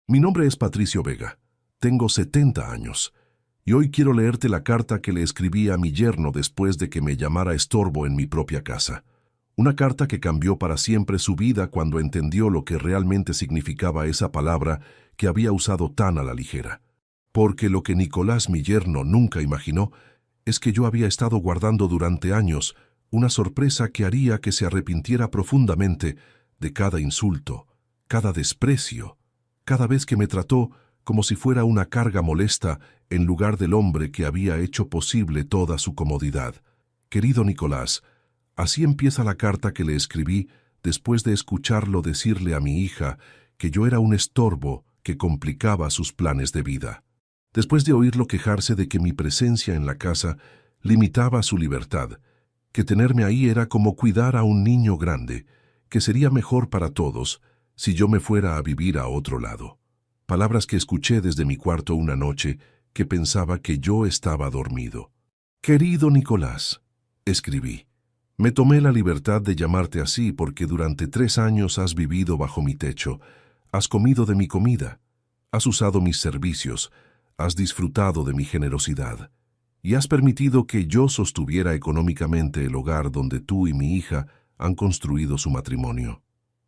Mi nombre es Patricio Vega. Tengo 70 años. Y hoy quiero leerte la carta que le escribí a mi yerno después de que me llamara estorbo en mi propia casa. Una carta que cambió para siempre su vida cuando entendió lo que realmente significaba esa palabra que había usado tan a la ligera. Porque lo que Nicolás, mi yerno, nunca imaginó es que yo había estado guardando durante años una sorpresa que haría que se arrepintiera profundamente de cada insulto, cada desprecio, cada vez que me trató como si fuera una carga molesta en lugar del hombre que había hecho posible toda su comodidad. Querido Nicolás, así empieza la carta que le escribí después de escucharlo decirle a mi hija que yo era un estorbo que complicaba sus planes de vida. Después de oírlo quejarse de que mi presencia en la casa limitaba su libertad, que tenerme ahí era como cuidar a un niño grande, que sería mejor para todos si yo me fuera a vivir a otro lado. Palabras que escuché desde mi cuarto una noche que pensaba que yo estaba dormido. Querido Nicolás, escribí, me tomé la libertad de llamarte así porque durante 3 años has vivido bajo mi techo, has comido de mi comida, has usado mis servicios, has disfrutado de mi generosidad y has permitido que yo sostuviera económicamente el hogar donde tú y mi hija han construido su matrimonio.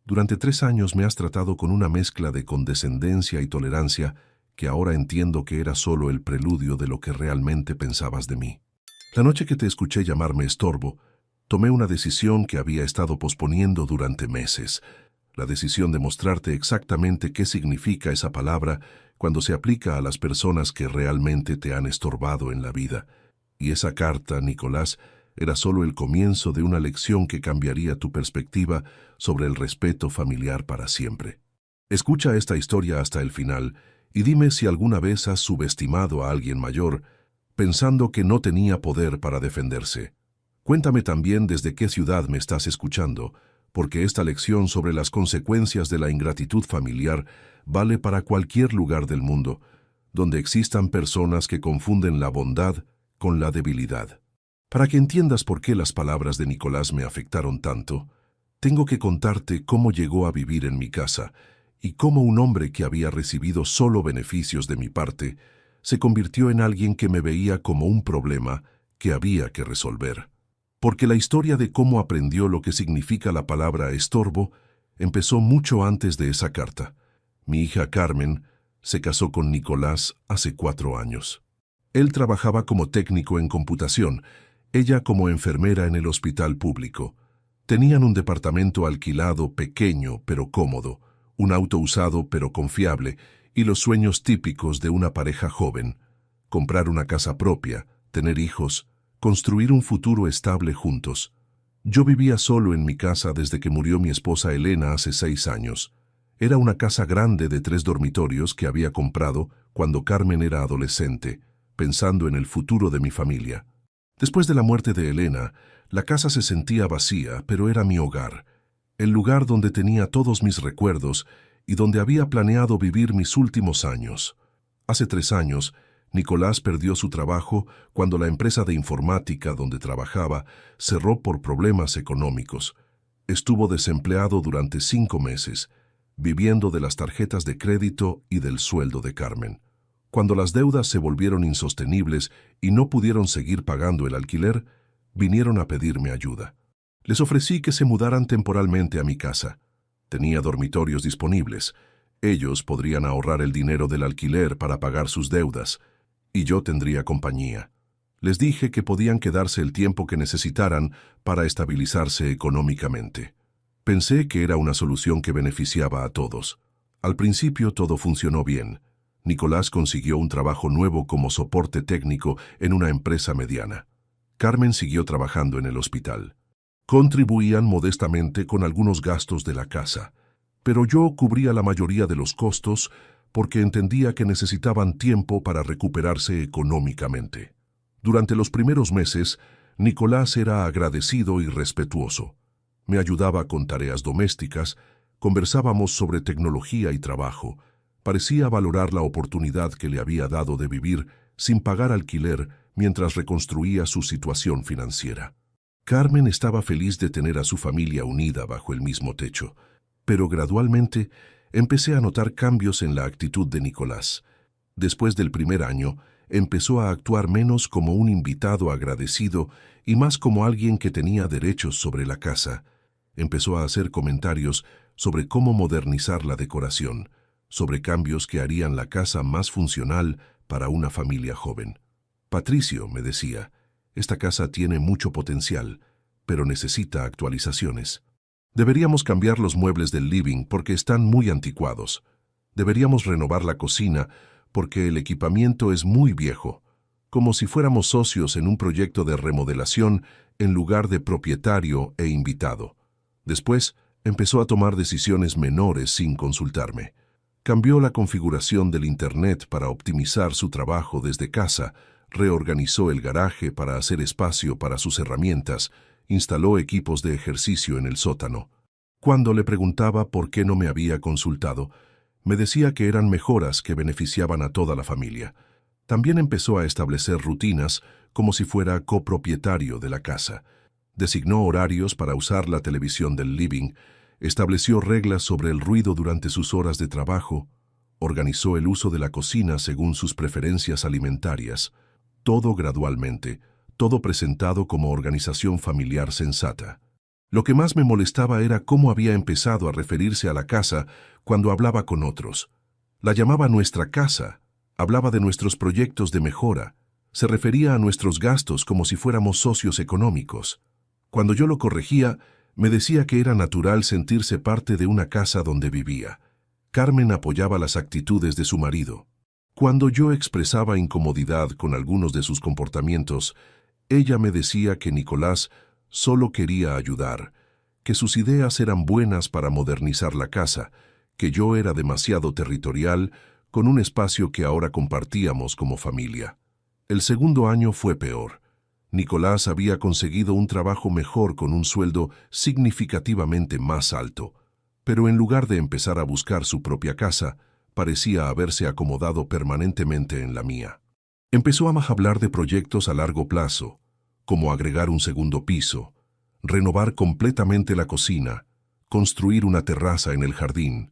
Durante 3 años me has tratado con una mezcla de condescendencia y tolerancia que ahora entiendo que era solo el preludio de lo que realmente pensabas de mí. La noche que te escuché llamarme estorbo, tomé una decisión que había estado posponiendo durante meses. La decisión de mostrarte exactamente qué significa esa palabra cuando se aplica a las personas que realmente te han estorbado en la vida. Y esa carta, Nicolás, era solo el comienzo de una lección que cambiaría tu perspectiva sobre el respeto familiar para siempre. Escucha esta historia hasta el final y dime si alguna vez has subestimado a alguien mayor, pensando que no tenía poder para defenderse. Cuéntame también desde qué ciudad me estás escuchando, porque esta lección sobre las consecuencias de la ingratitud familiar vale para cualquier lugar del mundo, donde existan personas que confunden la bondad con la debilidad. Para que entiendas por qué las palabras de Nicolás me afectaron tanto, tengo que contarte cómo llegó a vivir en mi casa y cómo un hombre que había recibido solo beneficios de mi parte se convirtió en alguien que me veía como un problema que había que resolver. Porque la historia de cómo aprendió lo que significa la palabra estorbo empezó mucho antes de esa carta. Mi hija Carmen se casó con Nicolás hace 4 años. Él trabajaba como técnico en computación, ella como enfermera en el hospital público. Tenían un departamento alquilado pequeño pero cómodo, un auto usado pero confiable y los sueños típicos de una pareja joven: comprar una casa propia, tener hijos, construir un futuro estable juntos. Yo vivía solo en mi casa desde que murió mi esposa Elena hace 6 años. Era una casa grande de 3 dormitorios que había comprado cuando Carmen era adolescente, pensando en el futuro de mi familia. Después de la muerte de Elena, la casa se sentía vacía, pero era mi hogar, el lugar donde tenía todos mis recuerdos y donde había planeado vivir mis últimos años. Hace 3 años, Nicolás perdió su trabajo cuando la empresa de informática donde trabajaba cerró por problemas económicos. Estuvo desempleado durante 5 meses, viviendo de las tarjetas de crédito y del sueldo de Carmen. Cuando las deudas se volvieron insostenibles y no pudieron seguir pagando el alquiler, vinieron a pedirme ayuda. Les ofrecí que se mudaran temporalmente a mi casa. Tenía dormitorios disponibles. Ellos podrían ahorrar el dinero del alquiler para pagar sus deudas, y yo tendría compañía. Les dije que podían quedarse el tiempo que necesitaran para estabilizarse económicamente. Pensé que era una solución que beneficiaba a todos. Al principio todo funcionó bien. Nicolás consiguió un trabajo nuevo como soporte técnico en una empresa mediana. Carmen siguió trabajando en el hospital. Contribuían modestamente con algunos gastos de la casa, pero yo cubría la mayoría de los costos porque entendía que necesitaban tiempo para recuperarse económicamente. Durante los primeros meses, Nicolás era agradecido y respetuoso. Me ayudaba con tareas domésticas, conversábamos sobre tecnología y trabajo. Parecía valorar la oportunidad que le había dado de vivir sin pagar alquiler mientras reconstruía su situación financiera. Carmen estaba feliz de tener a su familia unida bajo el mismo techo, pero gradualmente empecé a notar cambios en la actitud de Nicolás. Después del primer año, empezó a actuar menos como un invitado agradecido y más como alguien que tenía derechos sobre la casa. Empezó a hacer comentarios sobre cómo modernizar la decoración, sobre cambios que harían la casa más funcional para una familia joven. Patricio, me decía, esta casa tiene mucho potencial, pero necesita actualizaciones. Deberíamos cambiar los muebles del living porque están muy anticuados. Deberíamos renovar la cocina porque el equipamiento es muy viejo, como si fuéramos socios en un proyecto de remodelación en lugar de propietario e invitado. Después, empezó a tomar decisiones menores sin consultarme. Cambió la configuración del Internet para optimizar su trabajo desde casa, reorganizó el garaje para hacer espacio para sus herramientas, instaló equipos de ejercicio en el sótano. Cuando le preguntaba por qué no me había consultado, me decía que eran mejoras que beneficiaban a toda la familia. También empezó a establecer rutinas como si fuera copropietario de la casa. Designó horarios para usar la televisión del living, estableció reglas sobre el ruido durante sus horas de trabajo, organizó el uso de la cocina según sus preferencias alimentarias. Todo gradualmente, todo presentado como organización familiar sensata. Lo que más me molestaba era cómo había empezado a referirse a la casa cuando hablaba con otros. La llamaba nuestra casa, hablaba de nuestros proyectos de mejora, se refería a nuestros gastos como si fuéramos socios económicos. Cuando yo lo corregía, me decía que era natural sentirse parte de una casa donde vivía. Carmen apoyaba las actitudes de su marido. Cuando yo expresaba incomodidad con algunos de sus comportamientos, ella me decía que Nicolás solo quería ayudar, que sus ideas eran buenas para modernizar la casa, que yo era demasiado territorial con un espacio que ahora compartíamos como familia. El segundo año fue peor. Nicolás había conseguido un trabajo mejor con un sueldo significativamente más alto, pero en lugar de empezar a buscar su propia casa, parecía haberse acomodado permanentemente en la mía. Empezó a hablar de proyectos a largo plazo, como agregar un segundo piso, renovar completamente la cocina, construir una terraza en el jardín.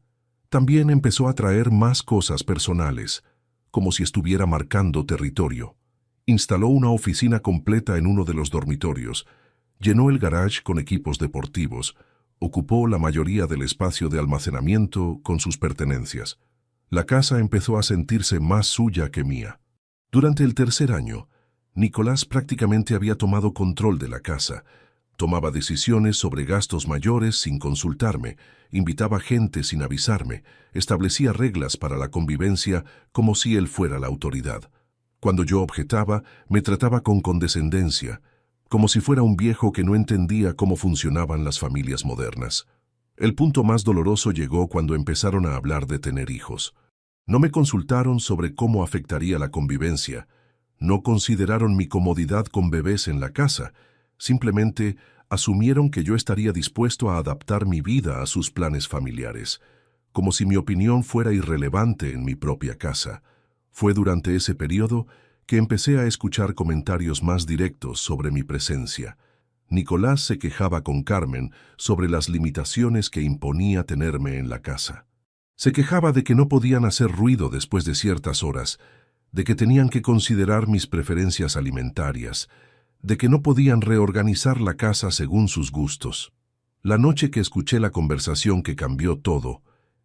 También empezó a traer más cosas personales, como si estuviera marcando territorio. Instaló una oficina completa en uno de los dormitorios, llenó el garage con equipos deportivos, ocupó la mayoría del espacio de almacenamiento con sus pertenencias. La casa empezó a sentirse más suya que mía. Durante el tercer año, Nicolás prácticamente había tomado control de la casa. Tomaba decisiones sobre gastos mayores sin consultarme, invitaba gente sin avisarme, establecía reglas para la convivencia como si él fuera la autoridad. Cuando yo objetaba, me trataba con condescendencia, como si fuera un viejo que no entendía cómo funcionaban las familias modernas. El punto más doloroso llegó cuando empezaron a hablar de tener hijos. No me consultaron sobre cómo afectaría la convivencia, no consideraron mi comodidad con bebés en la casa, simplemente asumieron que yo estaría dispuesto a adaptar mi vida a sus planes familiares, como si mi opinión fuera irrelevante en mi propia casa. Fue durante ese periodo que empecé a escuchar comentarios más directos sobre mi presencia. Nicolás se quejaba con Carmen sobre las limitaciones que imponía tenerme en la casa. Se quejaba de que no podían hacer ruido después de ciertas horas, de que tenían que considerar mis preferencias alimentarias, de que no podían reorganizar la casa según sus gustos. La noche que escuché la conversación que cambió todo,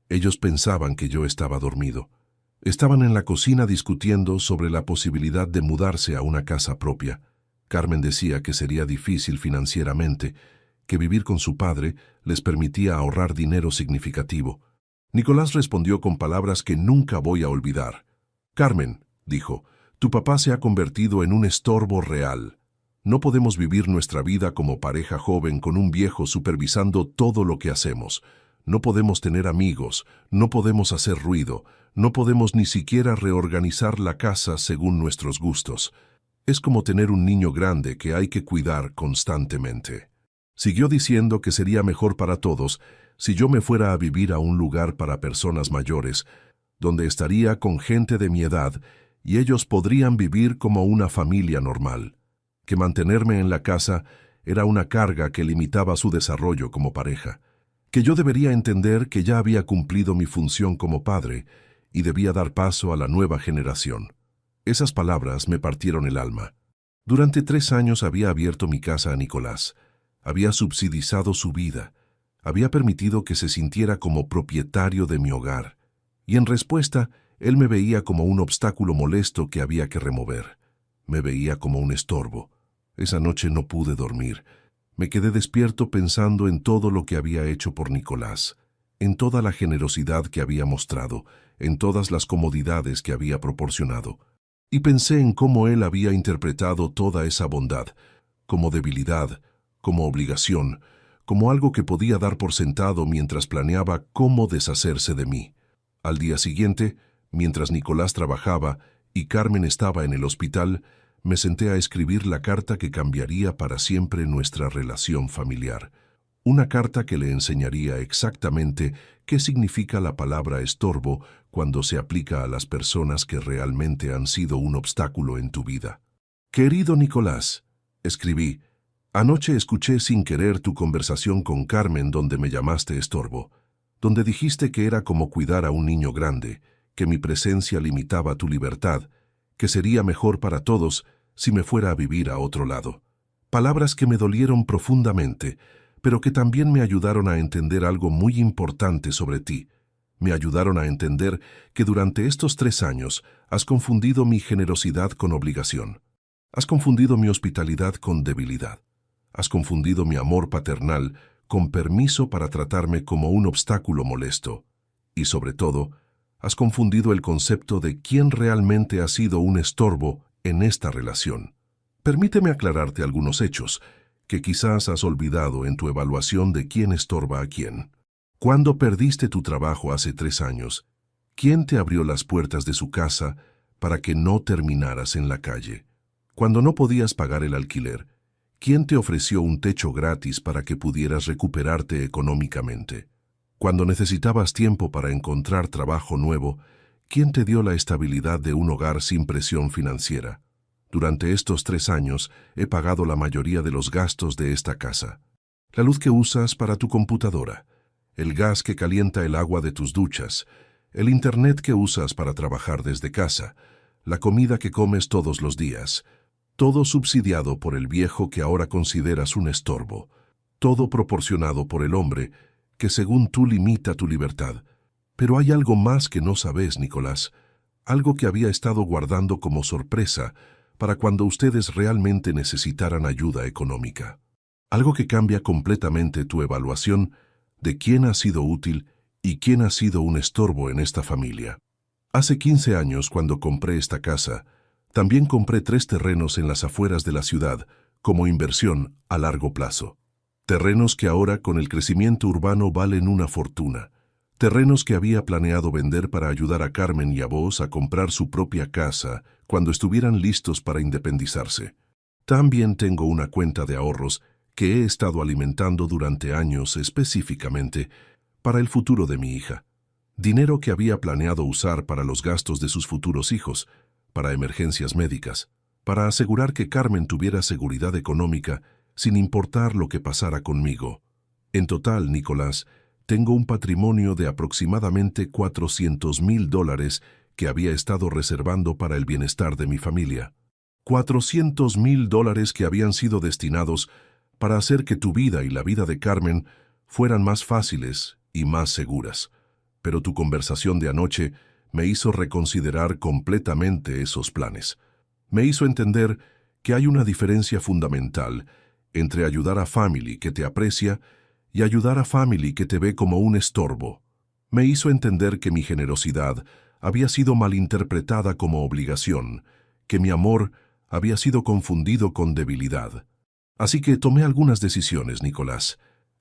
ellos pensaban que yo estaba dormido. Estaban en la cocina discutiendo sobre la posibilidad de mudarse a una casa propia. Carmen decía que sería difícil financieramente, que vivir con su padre les permitía ahorrar dinero significativo. Nicolás respondió con palabras que nunca voy a olvidar. «Carmen», dijo, «tu papá se ha convertido en un estorbo real. No podemos vivir nuestra vida como pareja joven con un viejo supervisando todo lo que hacemos. No podemos tener amigos, no podemos hacer ruido, no podemos ni siquiera reorganizar la casa según nuestros gustos. Es como tener un niño grande que hay que cuidar constantemente». Siguió diciendo que sería mejor para todos si yo me fuera a vivir a un lugar para personas mayores, donde estaría con gente de mi edad y ellos podrían vivir como una familia normal, que mantenerme en la casa era una carga que limitaba su desarrollo como pareja, que yo debería entender que ya había cumplido mi función como padre y debía dar paso a la nueva generación. Esas palabras me partieron el alma. Durante 3 años había abierto mi casa a Nicolás, había subsidizado su vida, había permitido que se sintiera como propietario de mi hogar, y en respuesta, él me veía como un obstáculo molesto que había que remover. Me veía como un estorbo. Esa noche no pude dormir. Me quedé despierto pensando en todo lo que había hecho por Nicolás, en toda la generosidad que había mostrado, en todas las comodidades que había proporcionado. Y pensé en cómo él había interpretado toda esa bondad, como debilidad, como obligación, como algo que podía dar por sentado mientras planeaba cómo deshacerse de mí. Al día siguiente, mientras Nicolás trabajaba y Carmen estaba en el hospital, me senté a escribir la carta que cambiaría para siempre nuestra relación familiar. Una carta que le enseñaría exactamente qué significa la palabra estorbo cuando se aplica a las personas que realmente han sido un obstáculo en tu vida. Querido Nicolás, escribí, anoche escuché sin querer tu conversación con Carmen donde me llamaste estorbo, donde dijiste que era como cuidar a un niño grande, que mi presencia limitaba tu libertad, que sería mejor para todos si me fuera a vivir a otro lado. Palabras que me dolieron profundamente, pero que también me ayudaron a entender algo muy importante sobre ti. Me ayudaron a entender que durante estos 3 años has confundido mi generosidad con obligación. Has confundido mi hospitalidad con debilidad. Has confundido mi amor paternal con permiso para tratarme como un obstáculo molesto. Y sobre todo, has confundido el concepto de quién realmente ha sido un estorbo en esta relación. Permíteme aclararte algunos hechos que quizás has olvidado en tu evaluación de quién estorba a quién. Cuando perdiste tu trabajo hace 3 años, ¿quién te abrió las puertas de su casa para que no terminaras en la calle? Cuando no podías pagar el alquiler, ¿quién te ofreció un techo gratis para que pudieras recuperarte económicamente? Cuando necesitabas tiempo para encontrar trabajo nuevo, ¿quién te dio la estabilidad de un hogar sin presión financiera? Durante estos 3 años he pagado la mayoría de los gastos de esta casa. La luz que usas para tu computadora, el gas que calienta el agua de tus duchas, el internet que usas para trabajar desde casa, la comida que comes todos los días, todo subsidiado por el viejo que ahora consideras un estorbo, todo proporcionado por el hombre que según tú limita tu libertad. Pero hay algo más que no sabes, Nicolás, algo que había estado guardando como sorpresa para cuando ustedes realmente necesitaran ayuda económica. Algo que cambia completamente tu evaluación de quién ha sido útil y quién ha sido un estorbo en esta familia. Hace 15 años, cuando compré esta casa, también compré 3 terrenos en las afueras de la ciudad como inversión a largo plazo. Terrenos que ahora, con el crecimiento urbano, valen una fortuna. Terrenos que había planeado vender para ayudar a Carmen y a vos a comprar su propia casa cuando estuvieran listos para independizarse. También tengo una cuenta de ahorros que he estado alimentando durante años específicamente para el futuro de mi hija. Dinero que había planeado usar para los gastos de sus futuros hijos, para emergencias médicas, para asegurar que Carmen tuviera seguridad económica sin importar lo que pasara conmigo. En total, Nicolás, tengo un patrimonio de aproximadamente $400,000 que había estado reservando para el bienestar de mi familia. $400,000 que habían sido destinados para hacer que tu vida y la vida de Carmen fueran más fáciles y más seguras. Pero tu conversación de anoche me hizo reconsiderar completamente esos planes. Me hizo entender que hay una diferencia fundamental entre ayudar a Family que te aprecia y ayudar a Family que te ve como un estorbo. Me hizo entender que mi generosidad había sido malinterpretada como obligación, que mi amor había sido confundido con debilidad. Así que tomé algunas decisiones, Nicolás.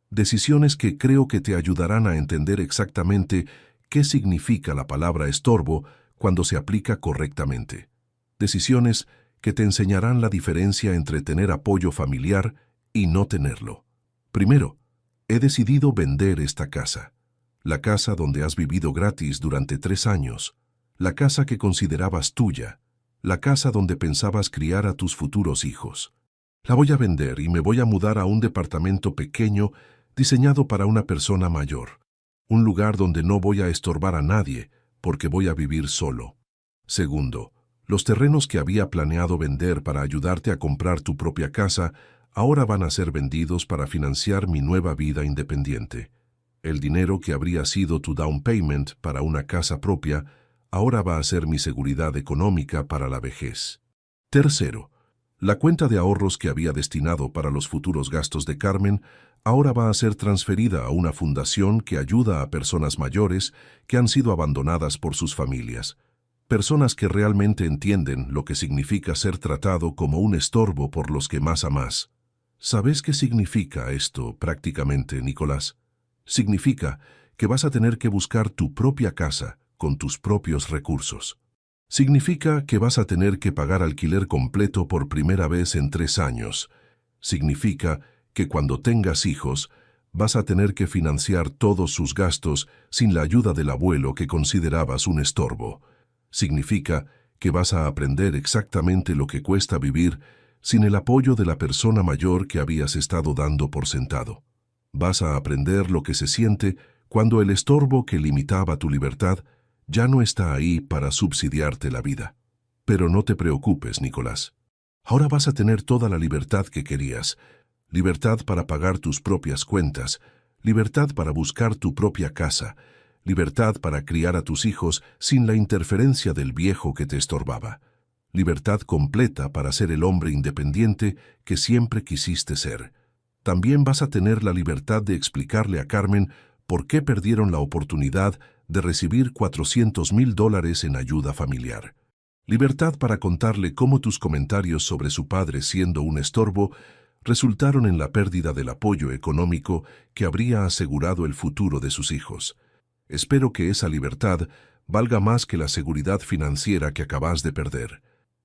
Decisiones que creo que te ayudarán a entender exactamente qué significa la palabra estorbo cuando se aplica correctamente. Decisiones que te enseñarán la diferencia entre tener apoyo familiar y no tenerlo. Primero, he decidido vender esta casa. La casa donde has vivido gratis durante 3 años. La casa que considerabas tuya. La casa donde pensabas criar a tus futuros hijos. La voy a vender y me voy a mudar a un departamento pequeño diseñado para una persona mayor. Un lugar donde no voy a estorbar a nadie, porque voy a vivir solo. Segundo, los terrenos que había planeado vender para ayudarte a comprar tu propia casa, ahora van a ser vendidos para financiar mi nueva vida independiente. El dinero que habría sido tu down payment para una casa propia, ahora va a ser mi seguridad económica para la vejez. Tercero, la cuenta de ahorros que había destinado para los futuros gastos de Carmen ahora va a ser transferida a una fundación que ayuda a personas mayores que han sido abandonadas por sus familias. Personas que realmente entienden lo que significa ser tratado como un estorbo por los que más amas. ¿Sabes qué significa esto prácticamente, Nicolás? Significa que vas a tener que buscar tu propia casa con tus propios recursos. Significa que vas a tener que pagar alquiler completo por primera vez en 3 años. Significa que cuando tengas hijos, vas a tener que financiar todos sus gastos sin la ayuda del abuelo que considerabas un estorbo. Significa que vas a aprender exactamente lo que cuesta vivir sin el apoyo de la persona mayor que habías estado dando por sentado. Vas a aprender lo que se siente cuando el estorbo que limitaba tu libertad ya no está ahí para subsidiarte la vida. Pero no te preocupes, Nicolás. Ahora vas a tener toda la libertad que querías. Libertad para pagar tus propias cuentas, libertad para buscar tu propia casa, libertad para criar a tus hijos sin la interferencia del viejo que te estorbaba, libertad completa para ser el hombre independiente que siempre quisiste ser. También vas a tener la libertad de explicarle a Carmen por qué perdieron la oportunidad de recibir $400,000 en ayuda familiar. Libertad para contarle cómo tus comentarios sobre su padre siendo un estorbo resultaron en la pérdida del apoyo económico que habría asegurado el futuro de sus hijos. Espero que esa libertad valga más que la seguridad financiera que acabas de perder.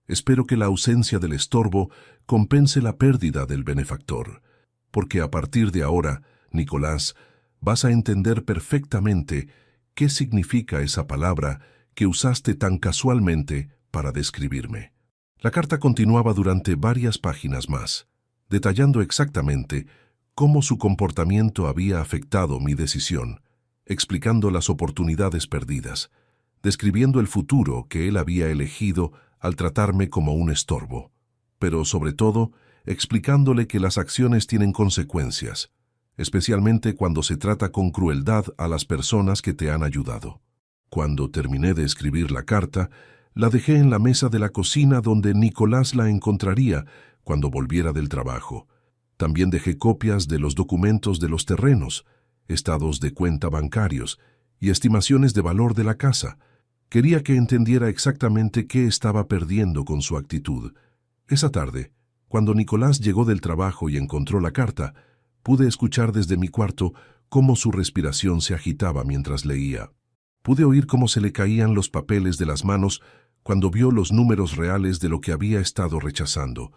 Espero que la ausencia del estorbo compense la pérdida del benefactor, porque a partir de ahora, Nicolás, vas a entender perfectamente qué significa esa palabra que usaste tan casualmente para describirme. La carta continuaba durante varias páginas más, detallando exactamente cómo su comportamiento había afectado mi decisión, explicando las oportunidades perdidas, describiendo el futuro que él había elegido al tratarme como un estorbo, pero sobre todo explicándole que las acciones tienen consecuencias, especialmente cuando se trata con crueldad a las personas que te han ayudado. Cuando terminé de escribir la carta, la dejé en la mesa de la cocina donde Nicolás la encontraría cuando volviera del trabajo. También dejé copias de los documentos de los terrenos, estados de cuenta bancarios y estimaciones de valor de la casa. Quería que entendiera exactamente qué estaba perdiendo con su actitud. Esa tarde, cuando Nicolás llegó del trabajo y encontró la carta, pude escuchar desde mi cuarto cómo su respiración se agitaba mientras leía. Pude oír cómo se le caían los papeles de las manos cuando vio los números reales de lo que había estado rechazando.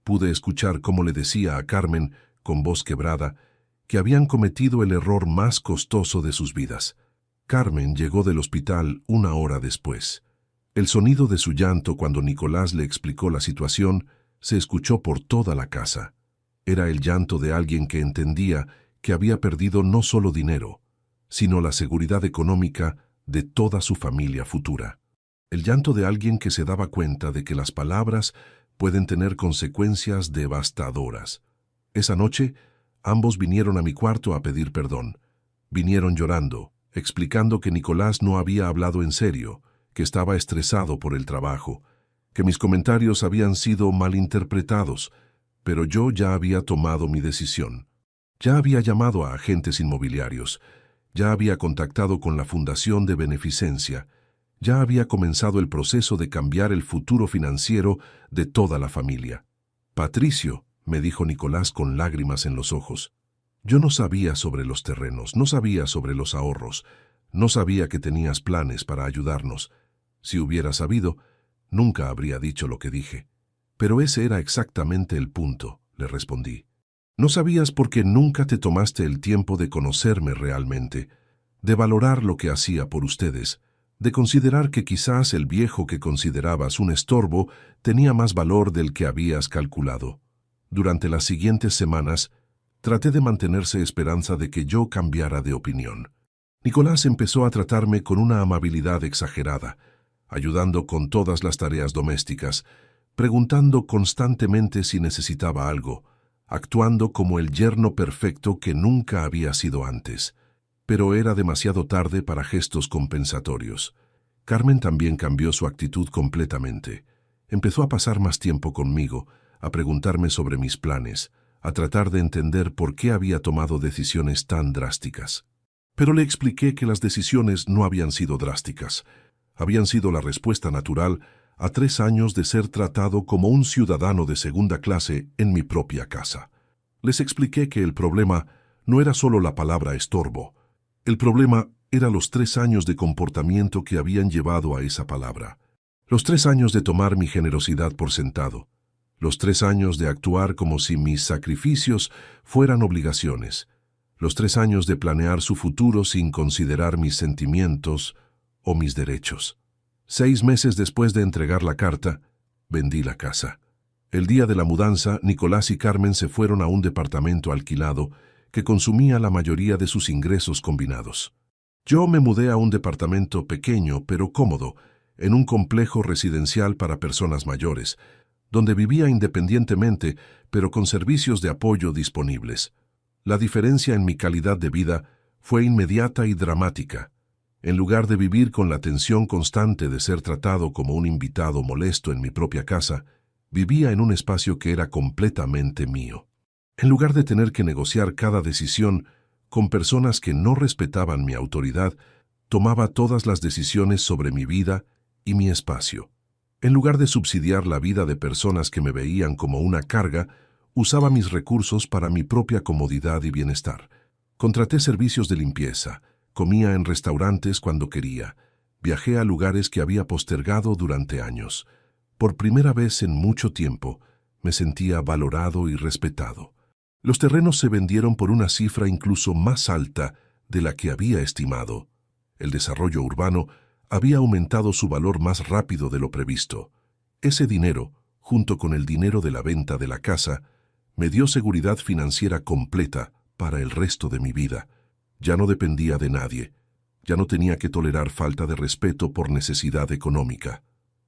Pude escuchar cómo le decía a Carmen, con voz quebrada, que habían cometido el error más costoso de sus vidas. Carmen llegó del hospital 1 hora después. El sonido de su llanto cuando Nicolás le explicó la situación se escuchó por toda la casa. Era el llanto de alguien que entendía que había perdido no solo dinero, sino la seguridad económica de toda su familia futura. El llanto de alguien que se daba cuenta de que las palabras pueden tener consecuencias devastadoras. Esa noche, ambos vinieron a mi cuarto a pedir perdón. Vinieron llorando, explicando que Nicolás no había hablado en serio, que estaba estresado por el trabajo, que mis comentarios habían sido malinterpretados, pero yo ya había tomado mi decisión. Ya había llamado a agentes inmobiliarios, ya había contactado con la Fundación de Beneficencia, ya había comenzado el proceso de cambiar el futuro financiero de toda la familia. Patricio, me dijo Nicolás con lágrimas en los ojos, yo no sabía sobre los terrenos, no sabía sobre los ahorros, no sabía que tenías planes para ayudarnos. Si hubiera sabido, nunca habría dicho lo que dije. Pero ese era exactamente el punto, le respondí. No sabías porque nunca te tomaste el tiempo de conocerme realmente, de valorar lo que hacía por ustedes, de considerar que quizás el viejo que considerabas un estorbo tenía más valor del que habías calculado. Durante las siguientes semanas, Traté de mantenerse esperanza de que yo cambiara de opinión. Nicolás empezó a tratarme con una amabilidad exagerada, ayudando con todas las tareas domésticas, preguntando constantemente si necesitaba algo, actuando como el yerno perfecto que nunca había sido antes. Pero era demasiado tarde para gestos compensatorios. Carmen también cambió su actitud completamente. Empezó a pasar más tiempo conmigo, a preguntarme sobre mis planes, a tratar de entender por qué había tomado decisiones tan drásticas. Pero le expliqué que las decisiones no habían sido drásticas. Habían sido la respuesta natural a 3 años de ser tratado como un ciudadano de segunda clase en mi propia casa. Les expliqué que el problema no era solo la palabra estorbo. El problema era los 3 años de comportamiento que habían llevado a esa palabra. Los 3 años de tomar mi generosidad por sentado. Los 3 años de actuar como si mis sacrificios fueran obligaciones. Los 3 años de planear su futuro sin considerar mis sentimientos o mis derechos. 6 meses después de entregar la carta, vendí la casa. El día de la mudanza, Nicolás y Carmen se fueron a un departamento alquilado que consumía la mayoría de sus ingresos combinados. Yo me mudé a un departamento pequeño pero cómodo, en un complejo residencial para personas mayores, donde vivía independientemente pero con servicios de apoyo disponibles. La diferencia en mi calidad de vida fue inmediata y dramática. En lugar de vivir con la tensión constante de ser tratado como un invitado molesto en mi propia casa, vivía en un espacio que era completamente mío. En lugar de tener que negociar cada decisión con personas que no respetaban mi autoridad, tomaba todas las decisiones sobre mi vida y mi espacio. En lugar de subsidiar la vida de personas que me veían como una carga, usaba mis recursos para mi propia comodidad y bienestar. Contraté servicios de limpieza, comía en restaurantes cuando quería, viajé a lugares que había postergado durante años. Por primera vez en mucho tiempo, me sentía valorado y respetado. Los terrenos se vendieron por una cifra incluso más alta de la que había estimado. El desarrollo urbano había aumentado su valor más rápido de lo previsto. Ese dinero, junto con el dinero de la venta de la casa, me dio seguridad financiera completa para el resto de mi vida. Ya no dependía de nadie. Ya no tenía que tolerar falta de respeto por necesidad económica.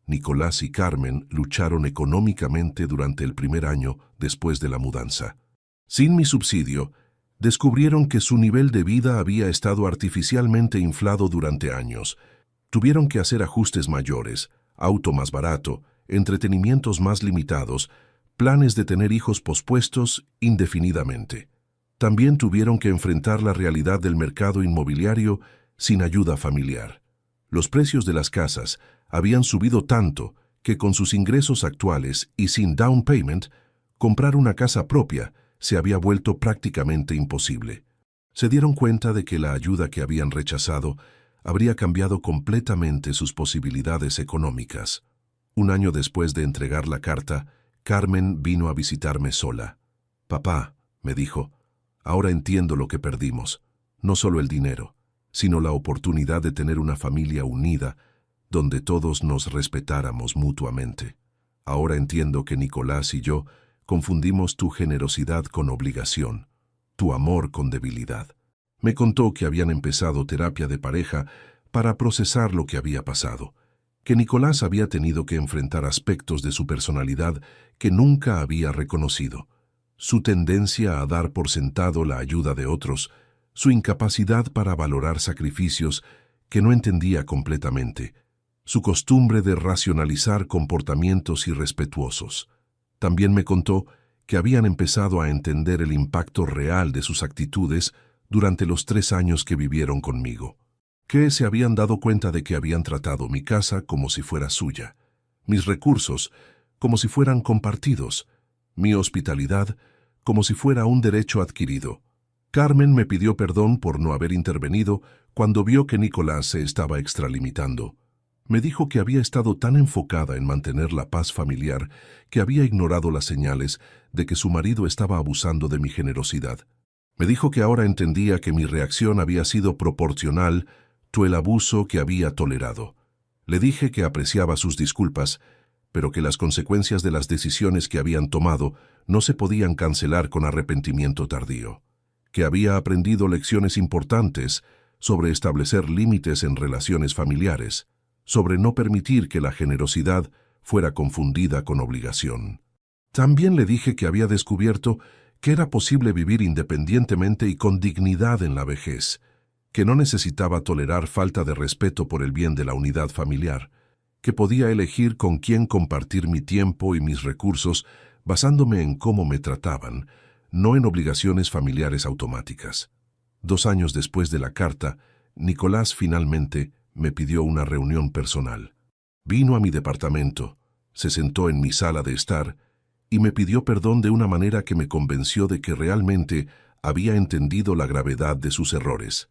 Nicolás y Carmen lucharon económicamente durante el primer año después de la mudanza. Sin mi subsidio, descubrieron que su nivel de vida había estado artificialmente inflado durante años. Tuvieron que hacer ajustes mayores, auto más barato, entretenimientos más limitados, planes de tener hijos pospuestos indefinidamente. También tuvieron que enfrentar la realidad del mercado inmobiliario sin ayuda familiar. Los precios de las casas habían subido tanto que con sus ingresos actuales y sin down payment, comprar una casa propia se había vuelto prácticamente imposible. Se dieron cuenta de que la ayuda que habían rechazado habría cambiado completamente sus posibilidades económicas. Un año después de entregar la carta, Carmen vino a visitarme sola. «Papá», me dijo, «ahora entiendo lo que perdimos, no solo el dinero, sino la oportunidad de tener una familia unida, donde todos nos respetáramos mutuamente. Ahora entiendo que Nicolás y yo confundimos tu generosidad con obligación, tu amor con debilidad». Me contó que habían empezado terapia de pareja para procesar lo que había pasado, que Nicolás había tenido que enfrentar aspectos de su personalidad que nunca había reconocido, su tendencia a dar por sentado la ayuda de otros, su incapacidad para valorar sacrificios que no entendía completamente, su costumbre de racionalizar comportamientos irrespetuosos. También me contó que habían empezado a entender el impacto real de sus actitudes durante los 3 años que vivieron conmigo, que se habían dado cuenta de que habían tratado mi casa como si fuera suya, mis recursos como si fueran compartidos, mi hospitalidad como si fuera un derecho adquirido. Carmen me pidió perdón por no haber intervenido cuando vio que Nicolás se estaba extralimitando. Me dijo que había estado tan enfocada en mantener la paz familiar que había ignorado las señales de que su marido estaba abusando de mi generosidad. Me dijo que ahora entendía que mi reacción había sido proporcional al abuso que había tolerado. Le dije que apreciaba sus disculpas, pero que las consecuencias de las decisiones que habían tomado no se podían cancelar con arrepentimiento tardío, que había aprendido lecciones importantes sobre establecer límites en relaciones familiares, sobre no permitir que la generosidad fuera confundida con obligación. También le dije que había descubierto que era posible vivir independientemente y con dignidad en la vejez, que no necesitaba tolerar falta de respeto por el bien de la unidad familiar, que podía elegir con quién compartir mi tiempo y mis recursos basándome en cómo me trataban, no en obligaciones familiares automáticas. 2 años después de la carta, Nicolás finalmente me pidió una reunión personal. Vino a mi departamento, se sentó en mi sala de estar y me pidió perdón de una manera que me convenció de que realmente había entendido la gravedad de sus errores.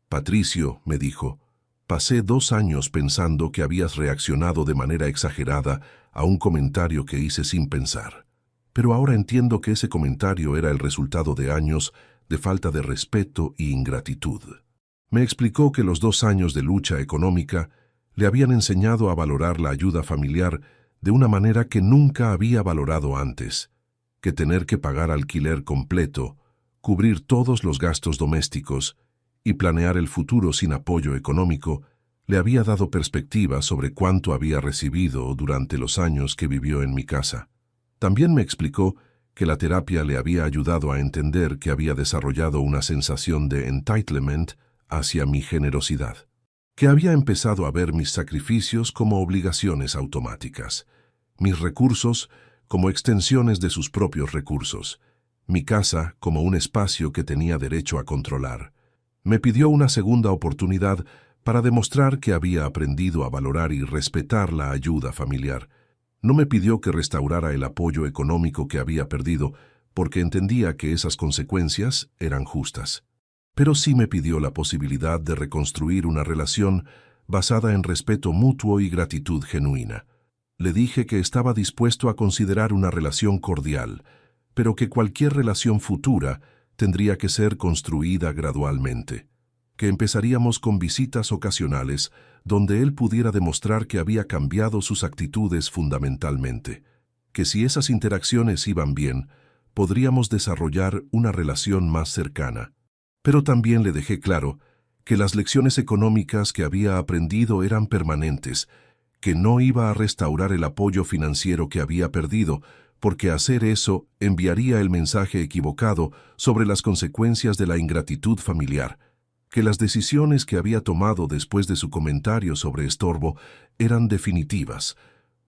Patricio, me dijo, pasé 2 años pensando que habías reaccionado de manera exagerada a un comentario que hice sin pensar. Pero ahora entiendo que ese comentario era el resultado de años de falta de respeto y ingratitud. Me explicó que los 2 años de lucha económica le habían enseñado a valorar la ayuda familiar de una manera que nunca había valorado antes, que tener que pagar alquiler completo, cubrir todos los gastos domésticos y planear el futuro sin apoyo económico le había dado perspectiva sobre cuánto había recibido durante los años que vivió en mi casa. También me explicó que la terapia le había ayudado a entender que había desarrollado una sensación de entitlement hacia mi generosidad, que había empezado a ver mis sacrificios como obligaciones automáticas, mis recursos como extensiones de sus propios recursos, mi casa como un espacio que tenía derecho a controlar. Me pidió una segunda oportunidad para demostrar que había aprendido a valorar y respetar la ayuda familiar. No me pidió que restaurara el apoyo económico que había perdido, porque entendía que esas consecuencias eran justas. Pero sí me pidió la posibilidad de reconstruir una relación basada en respeto mutuo y gratitud genuina. Le dije que estaba dispuesto a considerar una relación cordial, pero que cualquier relación futura tendría que ser construida gradualmente, que empezaríamos con visitas ocasionales donde él pudiera demostrar que había cambiado sus actitudes fundamentalmente, que si esas interacciones iban bien, podríamos desarrollar una relación más cercana. Pero también le dejé claro que las lecciones económicas que había aprendido eran permanentes, que no iba a restaurar el apoyo financiero que había perdido, porque hacer eso enviaría el mensaje equivocado sobre las consecuencias de la ingratitud familiar, que las decisiones que había tomado después de su comentario sobre estorbo eran definitivas.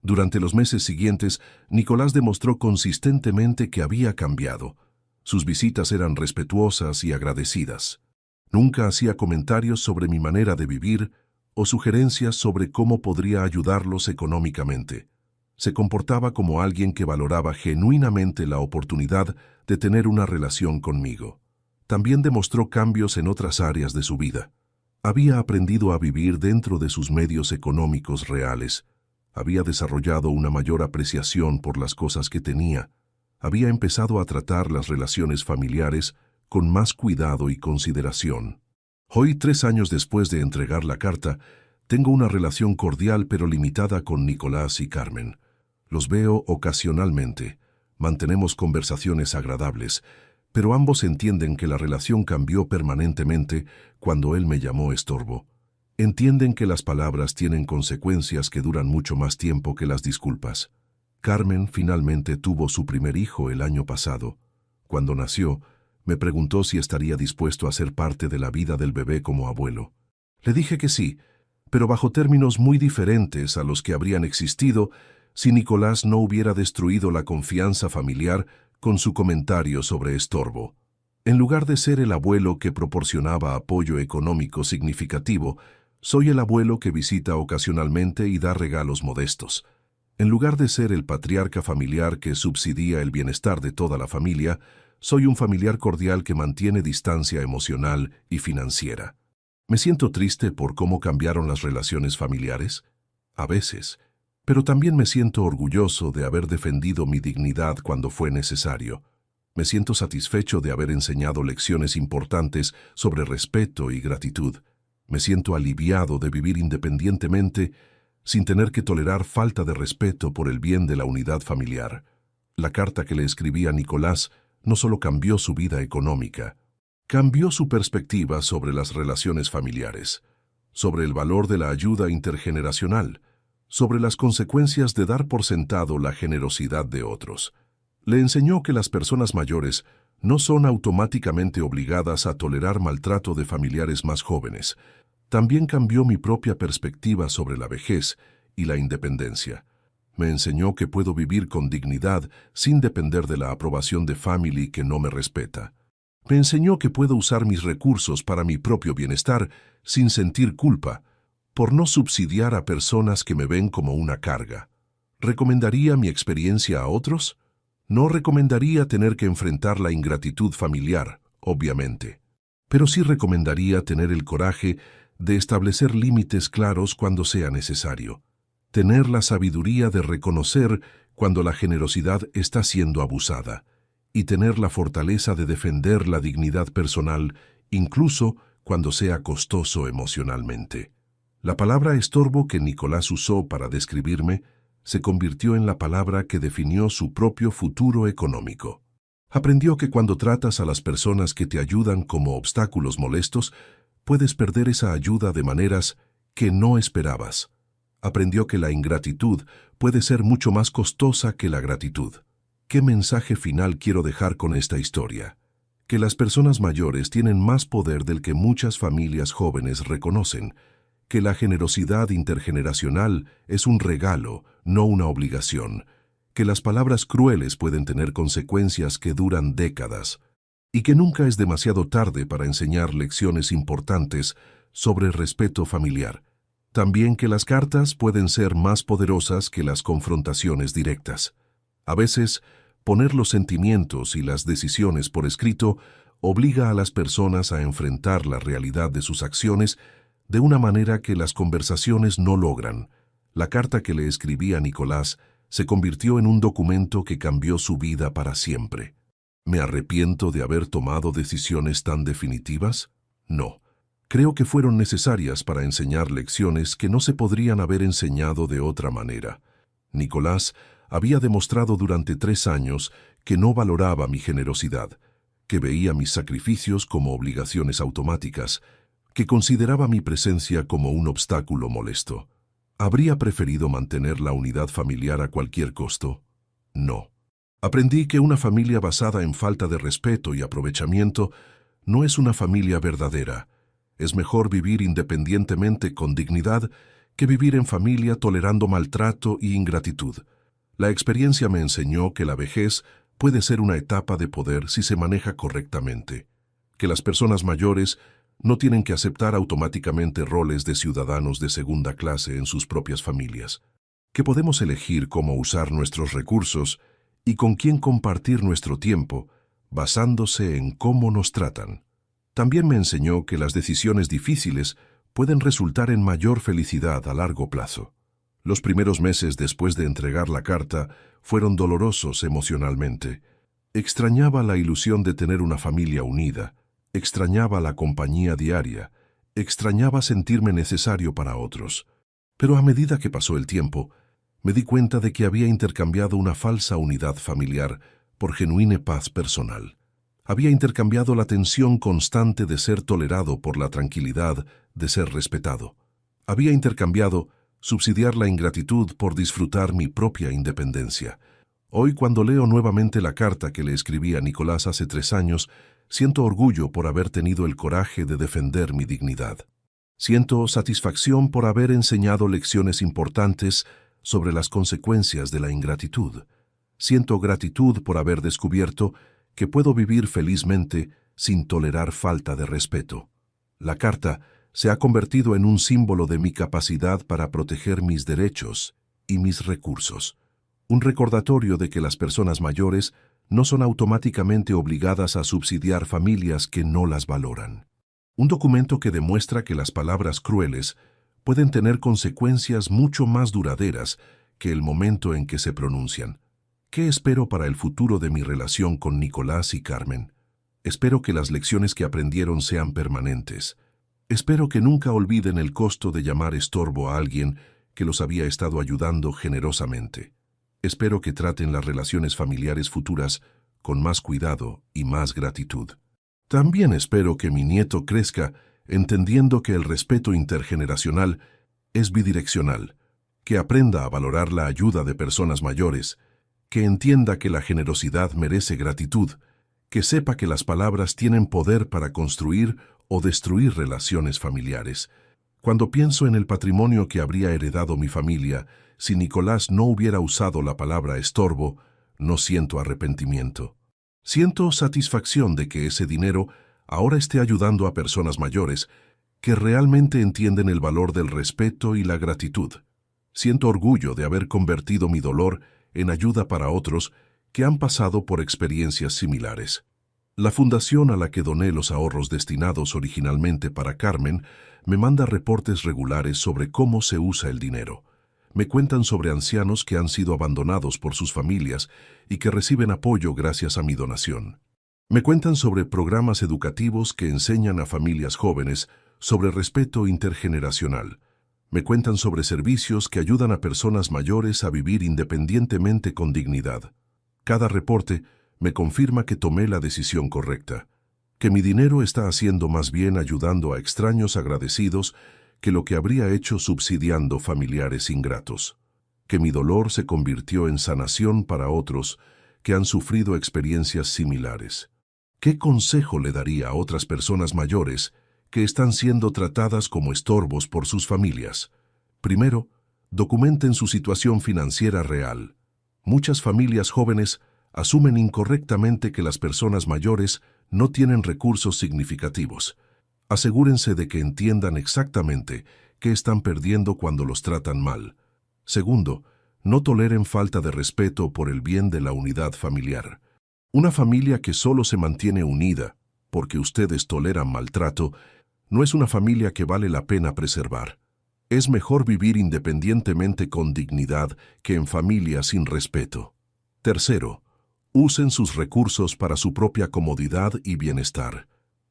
Durante los meses siguientes, Nicolás demostró consistentemente que había cambiado. Sus visitas eran respetuosas y agradecidas. Nunca hacía comentarios sobre mi manera de vivir o sugerencias sobre cómo podría ayudarlos económicamente. Se comportaba como alguien que valoraba genuinamente la oportunidad de tener una relación conmigo. También demostró cambios en otras áreas de su vida. Había aprendido a vivir dentro de sus medios económicos reales. Había desarrollado una mayor apreciación por las cosas que tenía. Había empezado a tratar las relaciones familiares con más cuidado y consideración. Hoy, 3 años después de entregar la carta, tengo una relación cordial pero limitada con Nicolás y Carmen. Los veo ocasionalmente, mantenemos conversaciones agradables, pero ambos entienden que la relación cambió permanentemente cuando él me llamó estorbo. Entienden que las palabras tienen consecuencias que duran mucho más tiempo que las disculpas. Carmen finalmente tuvo su primer hijo el año pasado. Cuando nació, me preguntó si estaría dispuesto a ser parte de la vida del bebé como abuelo. Le dije que sí, pero bajo términos muy diferentes a los que habrían existido si Nicolás no hubiera destruido la confianza familiar con su comentario sobre estorbo. En lugar de ser el abuelo que proporcionaba apoyo económico significativo, soy el abuelo que visita ocasionalmente y da regalos modestos. En lugar de ser el patriarca familiar que subsidia el bienestar de toda la familia, soy un familiar cordial que mantiene distancia emocional y financiera. ¿Me siento triste por cómo cambiaron las relaciones familiares? A veces. Pero también me siento orgulloso de haber defendido mi dignidad cuando fue necesario. Me siento satisfecho de haber enseñado lecciones importantes sobre respeto y gratitud. Me siento aliviado de vivir independientemente sin tener que tolerar falta de respeto por el bien de la unidad familiar. La carta que le escribí a Nicolás no solo cambió su vida económica, cambió su perspectiva sobre las relaciones familiares, sobre el valor de la ayuda intergeneracional, sobre las consecuencias de dar por sentado la generosidad de otros. Le enseñó que las personas mayores no son automáticamente obligadas a tolerar maltrato de familiares más jóvenes. También cambió mi propia perspectiva sobre la vejez y la independencia. Me enseñó que puedo vivir con dignidad sin depender de la aprobación de family que no me respeta. Me enseñó que puedo usar mis recursos para mi propio bienestar sin sentir culpa por no subsidiar a personas que me ven como una carga. ¿Recomendaría mi experiencia a otros? No recomendaría tener que enfrentar la ingratitud familiar, obviamente, pero sí recomendaría tener el coraje de establecer límites claros cuando sea necesario, tener la sabiduría de reconocer cuando la generosidad está siendo abusada y tener la fortaleza de defender la dignidad personal, incluso cuando sea costoso emocionalmente. La palabra estorbo que Nicolás usó para describirme se convirtió en la palabra que definió su propio futuro económico. Aprendió que cuando tratas a las personas que te ayudan como obstáculos molestos, puedes perder esa ayuda de maneras que no esperabas. Aprendió que la ingratitud puede ser mucho más costosa que la gratitud. ¿Qué mensaje final quiero dejar con esta historia? Que las personas mayores tienen más poder del que muchas familias jóvenes reconocen, que la generosidad intergeneracional es un regalo, no una obligación, que las palabras crueles pueden tener consecuencias que duran décadas, y que nunca es demasiado tarde para enseñar lecciones importantes sobre respeto familiar. También que las cartas pueden ser más poderosas que las confrontaciones directas. A veces, poner los sentimientos y las decisiones por escrito obliga a las personas a enfrentar la realidad de sus acciones de una manera que las conversaciones no logran. La carta que le escribí a Nicolás se convirtió en un documento que cambió su vida para siempre. ¿Me arrepiento de haber tomado decisiones tan definitivas? No. Creo que fueron necesarias para enseñar lecciones que no se podrían haber enseñado de otra manera. Nicolás había demostrado durante 3 años que no valoraba mi generosidad, que veía mis sacrificios como obligaciones automáticas, que consideraba mi presencia como un obstáculo molesto. ¿Habría preferido mantener la unidad familiar a cualquier costo? No. Aprendí que una familia basada en falta de respeto y aprovechamiento no es una familia verdadera. Es mejor vivir independientemente con dignidad que vivir en familia tolerando maltrato y ingratitud. La experiencia me enseñó que la vejez puede ser una etapa de poder si se maneja correctamente, que las personas mayores no tienen que aceptar automáticamente roles de ciudadanos de segunda clase en sus propias familias, que podemos elegir cómo usar nuestros recursos y con quién compartir nuestro tiempo, basándose en cómo nos tratan. También me enseñó que las decisiones difíciles pueden resultar en mayor felicidad a largo plazo. Los primeros meses después de entregar la carta fueron dolorosos emocionalmente. Extrañaba la ilusión de tener una familia unida, extrañaba la compañía diaria, extrañaba sentirme necesario para otros. Pero a medida que pasó el tiempo, me di cuenta de que había intercambiado una falsa unidad familiar por genuina paz personal. Había intercambiado la tensión constante de ser tolerado por la tranquilidad de ser respetado. Había intercambiado subsidiar la ingratitud por disfrutar mi propia independencia. Hoy, cuando leo nuevamente la carta que le escribí a Nicolás hace 3 años, siento orgullo por haber tenido el coraje de defender mi dignidad. Siento satisfacción por haber enseñado lecciones importantes sobre las consecuencias de la ingratitud. Siento gratitud por haber descubierto que puedo vivir felizmente sin tolerar falta de respeto. La carta se ha convertido en un símbolo de mi capacidad para proteger mis derechos y mis recursos. Un recordatorio de que las personas mayores no son automáticamente obligadas a subsidiar familias que no las valoran. Un documento que demuestra que las palabras crueles pueden tener consecuencias mucho más duraderas que el momento en que se pronuncian. ¿Qué espero para el futuro de mi relación con Nicolás y Carmen? Espero que las lecciones que aprendieron sean permanentes. Espero que nunca olviden el costo de llamar estorbo a alguien que los había estado ayudando generosamente. Espero que traten las relaciones familiares futuras con más cuidado y más gratitud. También espero que mi nieto crezca entendiendo que el respeto intergeneracional es bidireccional, que aprenda a valorar la ayuda de personas mayores, que entienda que la generosidad merece gratitud, que sepa que las palabras tienen poder para construir o destruir relaciones familiares. Cuando pienso en el patrimonio que habría heredado mi familia, si Nicolás no hubiera usado la palabra estorbo, no siento arrepentimiento. Siento satisfacción de que ese dinero ahora esté ayudando a personas mayores que realmente entienden el valor del respeto y la gratitud. Siento orgullo de haber convertido mi dolor en ayuda para otros que han pasado por experiencias similares. La fundación a la que doné los ahorros destinados originalmente para Carmen me manda reportes regulares sobre cómo se usa el dinero. Me cuentan sobre ancianos que han sido abandonados por sus familias y que reciben apoyo gracias a mi donación. Me cuentan sobre programas educativos que enseñan a familias jóvenes sobre respeto intergeneracional. Me cuentan sobre servicios que ayudan a personas mayores a vivir independientemente con dignidad. Cada reporte me confirma que tomé la decisión correcta, que mi dinero está haciendo más bien ayudando a extraños agradecidos que lo que habría hecho subsidiando familiares ingratos, que mi dolor se convirtió en sanación para otros que han sufrido experiencias similares. ¿Qué consejo le daría a otras personas mayores que están siendo tratadas como estorbos por sus familias? Primero, documenten su situación financiera real. Muchas familias jóvenes asumen incorrectamente que las personas mayores no tienen recursos significativos. Asegúrense de que entiendan exactamente qué están perdiendo cuando los tratan mal. Segundo, no toleren falta de respeto por el bien de la unidad familiar. Una familia que solo se mantiene unida porque ustedes toleran maltrato no es una familia que vale la pena preservar. Es mejor vivir independientemente con dignidad que en familia sin respeto. Tercero, usen sus recursos para su propia comodidad y bienestar.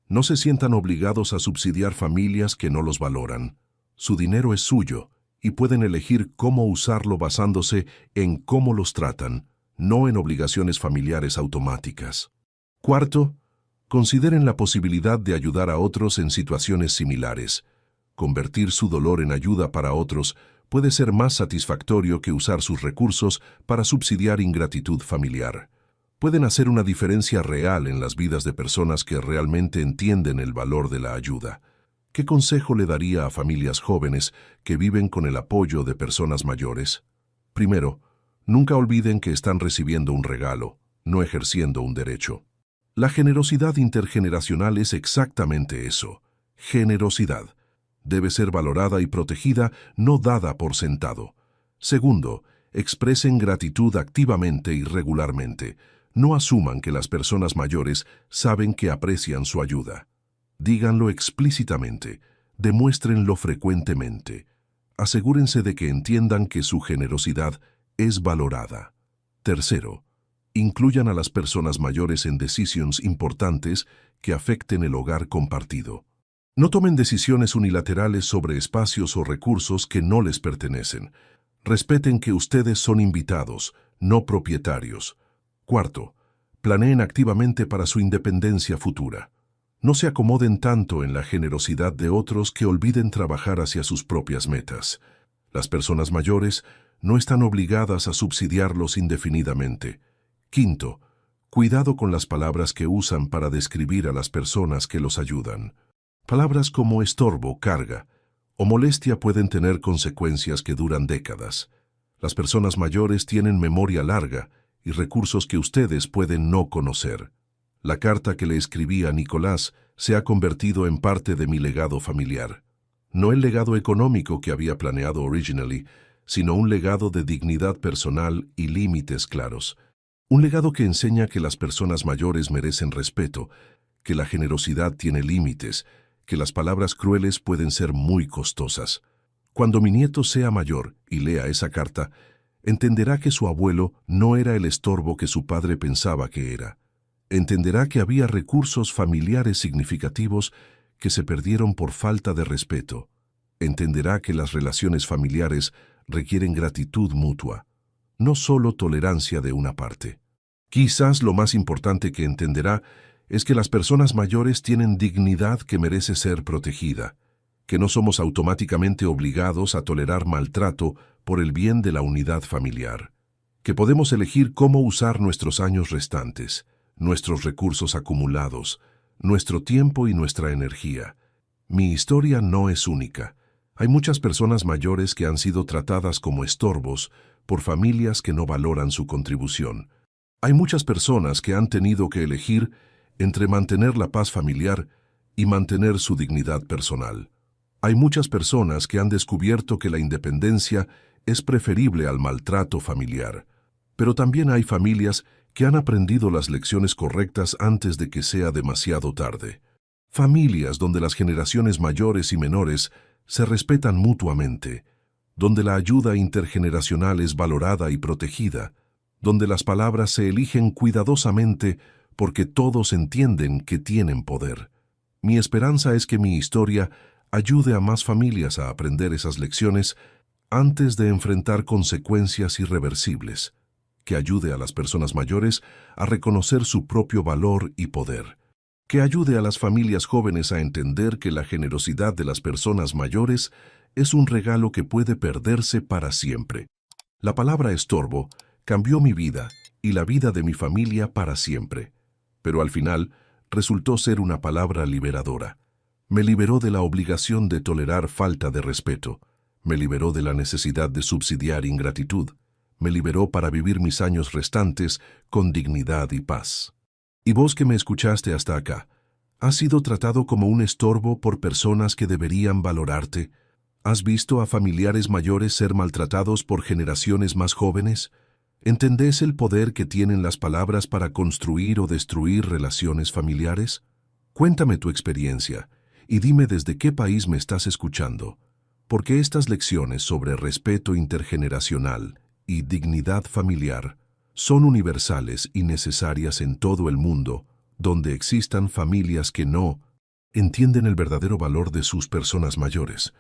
No se sientan obligados a subsidiar familias que no los valoran. Su dinero es suyo y pueden elegir cómo usarlo basándose en cómo los tratan, no en obligaciones familiares automáticas. Cuarto, consideren la posibilidad de ayudar a otros en situaciones similares. Convertir su dolor en ayuda para otros puede ser más satisfactorio que usar sus recursos para subsidiar ingratitud familiar. Pueden hacer una diferencia real en las vidas de personas que realmente entienden el valor de la ayuda. ¿Qué consejo le daría a familias jóvenes que viven con el apoyo de personas mayores? Primero, nunca olviden que están recibiendo un regalo, no ejerciendo un derecho. La generosidad intergeneracional es exactamente eso, generosidad. Debe ser valorada y protegida, no dada por sentado. Segundo, expresen gratitud activamente y regularmente. No asuman que las personas mayores saben que aprecian su ayuda. Díganlo explícitamente, demuéstrenlo frecuentemente. Asegúrense de que entiendan que su generosidad es valorada. Tercero, incluyan a las personas mayores en decisiones importantes que afecten el hogar compartido. No tomen decisiones unilaterales sobre espacios o recursos que no les pertenecen. Respeten que ustedes son invitados, no propietarios. Cuarto, planeen activamente para su independencia futura. No se acomoden tanto en la generosidad de otros que olviden trabajar hacia sus propias metas. Las personas mayores no están obligadas a subsidiarlos indefinidamente. Quinto, cuidado con las palabras que usan para describir a las personas que los ayudan. Palabras como estorbo, carga o molestia pueden tener consecuencias que duran décadas. Las personas mayores tienen memoria larga y recursos que ustedes pueden no conocer. La carta que le escribí a Nicolás se ha convertido en parte de mi legado familiar. No el legado económico que había planeado originally, sino un legado de dignidad personal y límites claros. Un legado que enseña que las personas mayores merecen respeto, que la generosidad tiene límites, que las palabras crueles pueden ser muy costosas. Cuando mi nieto sea mayor y lea esa carta, entenderá que su abuelo no era el estorbo que su padre pensaba que era. Entenderá que había recursos familiares significativos que se perdieron por falta de respeto. Entenderá que las relaciones familiares requieren gratitud mutua, no solo tolerancia de una parte. Quizás lo más importante que entenderá es que las personas mayores tienen dignidad que merece ser protegida, que no somos automáticamente obligados a tolerar maltrato por el bien de la unidad familiar, que podemos elegir cómo usar nuestros años restantes, nuestros recursos acumulados, nuestro tiempo y nuestra energía. Mi historia no es única. Hay muchas personas mayores que han sido tratadas como estorbos por familias que no valoran su contribución. Hay muchas personas que han tenido que elegir entre mantener la paz familiar y mantener su dignidad personal. Hay muchas personas que han descubierto que la independencia es preferible al maltrato familiar. Pero también hay familias que han aprendido las lecciones correctas antes de que sea demasiado tarde. Familias donde las generaciones mayores y menores se respetan mutuamente, donde la ayuda intergeneracional es valorada y protegida, donde las palabras se eligen cuidadosamente porque todos entienden que tienen poder. Mi esperanza es que mi historia ayude a más familias a aprender esas lecciones antes de enfrentar consecuencias irreversibles, que ayude a las personas mayores a reconocer su propio valor y poder, que ayude a las familias jóvenes a entender que la generosidad de las personas mayores es un regalo que puede perderse para siempre. La palabra estorbo cambió mi vida y la vida de mi familia para siempre, pero al final resultó ser una palabra liberadora. Me liberó de la obligación de tolerar falta de respeto, me liberó de la necesidad de subsidiar ingratitud, me liberó para vivir mis años restantes con dignidad y paz. Y vos que me escuchaste hasta acá, ¿has sido tratado como un estorbo por personas que deberían valorarte? ¿Has visto a familiares mayores ser maltratados por generaciones más jóvenes? ¿Entendés el poder que tienen las palabras para construir o destruir relaciones familiares? Cuéntame tu experiencia y dime desde qué país me estás escuchando, porque estas lecciones sobre respeto intergeneracional y dignidad familiar son universales y necesarias en todo el mundo, donde existan familias que no entienden el verdadero valor de sus personas mayores.